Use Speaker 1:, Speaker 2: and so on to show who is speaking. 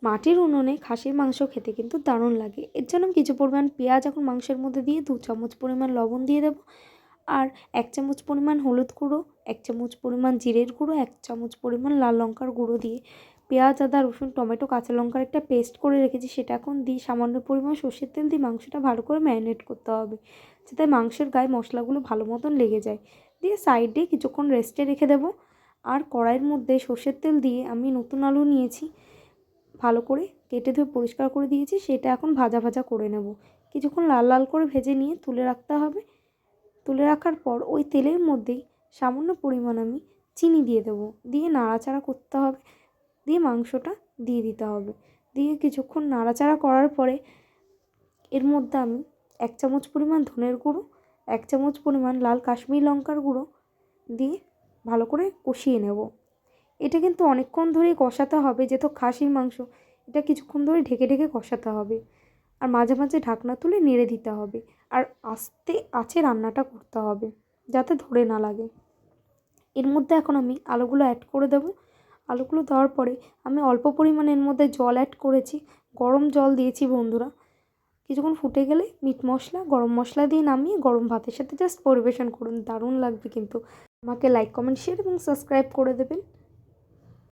Speaker 1: মাটির উনুনে খাসির মাংস খেতে কিন্তু দারুণ লাগে। এর জন্য কিছু পরিমাণ পেঁয়াজ এখন মাংসের মধ্যে দিয়ে 2 চামচ পরিমাণ লবণ দিয়ে দেবো, আর 1 চামচ পরিমাণ হলুদ গুঁড়ো, 1 চামচ পরিমাণ জিরের গুঁড়ো, 1 চামচ পরিমাণ লাল লঙ্কার গুঁড়ো দিয়ে পেঁয়াজ, আদা, রসুন, টমেটো, কাঁচা লঙ্কার একটা পেস্ট করে রেখেছি, সেটা এখন দিয়ে সামান্য পরিমাণ সর্ষের তেল দিয়ে মাংসটা ভালো করে ম্যারিনেট করতে হবে, যাতে মাংসের গায়ে মশলাগুলো ভালো মতন লেগে যায়। দিয়ে সাইডে কিছুক্ষণ রেস্টে রেখে দেবো। আর কড়াইয়ের মধ্যে সর্ষের তেল দিয়ে আমি নতুন আলু নিয়েছি, ভালো করে কেটে ধুয়ে পরিষ্কার করে দিয়েছি, সেটা এখন ভাজা ভাজা করে নেব। কিছুক্ষণ লাল লাল করে ভেজে নিয়ে তুলে রাখতে হবে। তুলে রাখার পর ওই তেলের মধ্যেই সামান্য পরিমাণ আমি চিনি দিয়ে দেবো, দিয়ে নাড়াচাড়া করতে হবে, দিয়ে মাংসটা দিয়ে দিতে হবে। দিয়ে কিছুক্ষণ নাড়াচাড়া করার পরে এর মধ্যে আমি 1 চামচ পরিমাণ ধনের গুঁড়ো, 1 চামচ পরিমাণ লাল কাশ্মীরি লঙ্কার গুঁড়ো দিয়ে ভালো করে কষিয়ে নেব। এটা কিন্তু অনেকক্ষণ ধরেই কষাতে হবে, যেহেতু খাসির মাংস, এটা কিছুক্ষণ ধরে ঢেকে ঢেকে কষাতে হবে। আর মাঝে মাঝে ঢাকনা তুলে নেড়ে দিতে হবে, আর আস্তে আঁচে রান্নাটা করতে হবে যাতে ধরে না লাগে। এর মধ্যে এখন আমি আলুগুলো অ্যাড করে দেবো। আলুগুলো দেওয়ার পরে আমি অল্প পরিমাণে এর মধ্যে জল অ্যাড করেছি, গরম জল দিয়েছি বন্ধুরা। কিছুক্ষণ ফুটে গেলে মিট মশলা, গরম মশলা দিয়ে নামিয়ে গরম ভাতের সাথে জাস্ট পরিবেশন করুন, দারুণ লাগবে কিন্তু। আমাকে লাইক, কমেন্ট, শেয়ার এবং সাবস্ক্রাইব করে দেবেন।